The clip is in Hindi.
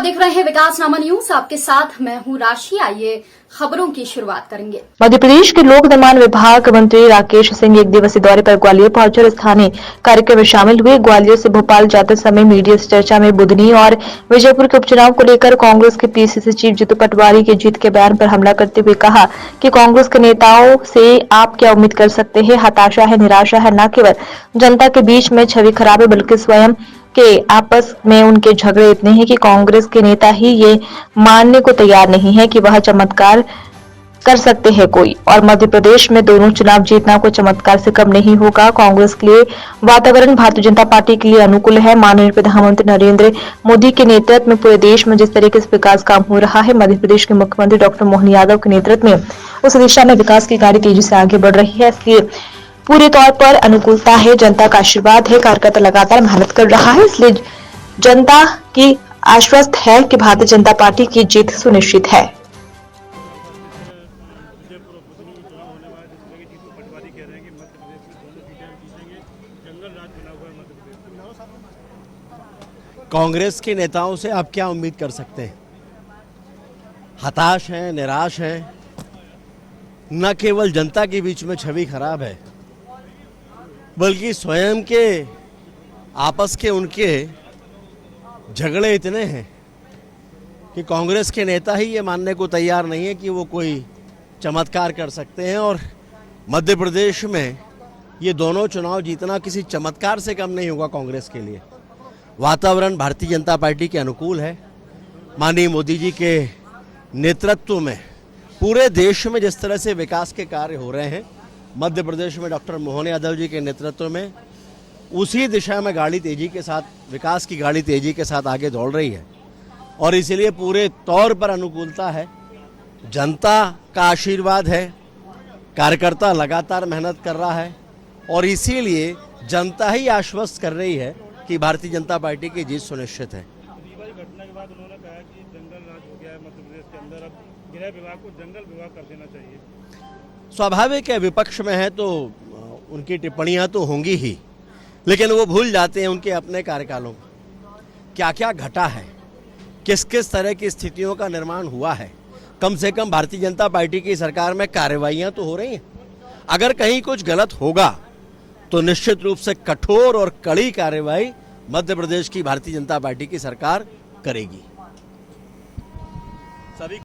देख रहे हैं विकासनामा न्यूज, आपके साथ मैं हूं राशि। आइए खबरों की शुरुआत करेंगे। मध्य प्रदेश के लोक निर्माण विभाग मंत्री राकेश सिंह एक दिवसीय दौरे पर ग्वालियर पहुंचे और स्थानीय कार्यक्रम में शामिल हुए। ग्वालियर से भोपाल जाते समय मीडिया से चर्चा में बुधनी और विजयपुर के उपचुनाव को लेकर कांग्रेस के पीसीसी चीफ जीतू पटवारी के जीत के बयान पर हमला करते हुए कहा कि कांग्रेस के नेताओं से आप क्या उम्मीद कर सकते हैं। हताशा है, निराशा है, न केवल जनता के बीच में छवि खराब है बल्कि स्वयं के आपस में उनके झगड़े इतने हैं कि कांग्रेस के नेता ही ये मानने को तैयार नहीं है कि वह चमत्कार कर सकते हैं कोई, और मध्य प्रदेश में दोनों चुनाव जीतना कोई चमत्कार से कम नहीं होगा। कांग्रेस के लिए वातावरण भारतीय जनता पार्टी के लिए अनुकूल है। माननीय प्रधानमंत्री नरेंद्र मोदी के नेतृत्व में पूरे देश में जिस तरीके से विकास काम हो रहा है, मध्य प्रदेश के मुख्यमंत्री डॉक्टर मोहन यादव के नेतृत्व में उस दिशा में विकास की गाड़ी तेजी से आगे बढ़ रही है। इसलिए पूरे तौर पर अनुकूलता है, जनता का आशीर्वाद है, कार्यकर्ता लगातार मेहनत कर रहा है, इसलिए जनता की आश्वस्त है कि भारतीय जनता पार्टी की जीत सुनिश्चित है। कांग्रेस के नेताओं से आप क्या उम्मीद कर सकते हैं। हताश हैं, निराश हैं, न केवल जनता के बीच में छवि खराब है बल्कि स्वयं के आपस के उनके झगड़े इतने हैं कि कांग्रेस के नेता ही ये मानने को तैयार नहीं है कि वो कोई चमत्कार कर सकते हैं। और मध्य प्रदेश में ये दोनों चुनाव जीतना किसी चमत्कार से कम नहीं होगा कांग्रेस के लिए। वातावरण भारतीय जनता पार्टी के अनुकूल है। माननीय मोदी जी के नेतृत्व में पूरे देश में जिस तरह से विकास के कार्य हो रहे हैं, मध्य प्रदेश में डॉक्टर मोहन यादव जी के नेतृत्व में उसी दिशा में गाड़ी तेजी के साथ, विकास की गाड़ी तेजी के साथ आगे दौड़ रही है और इसीलिए पूरे तौर पर अनुकूलता है। जनता का आशीर्वाद है, कार्यकर्ता लगातार मेहनत कर रहा है और इसीलिए जनता ही आश्वस्त कर रही है कि भारतीय जनता पार्टी की जीत सुनिश्चित है। घटना के बाद उन्होंने कहा कि जंगल राज हो गया है मध्य प्रदेश के अंदर, अब गृह विभाग को जंगल विभाग कर देना चाहिए। स्वाभाविक है, विपक्ष में है तो उनकी टिप्पणियां तो होंगी ही, लेकिन वो भूल जाते हैं उनके अपने कार्यकालों में क्या क्या घटा है, किस किस तरह की स्थितियों का निर्माण हुआ है। कम से कम भारतीय जनता पार्टी की सरकार में कार्रवाइयां तो हो रही हैं। अगर कहीं कुछ गलत होगा तो निश्चित रूप से कठोर और कड़ी कार्रवाई मध्य प्रदेश की भारतीय जनता पार्टी की सरकार करेगी। सभी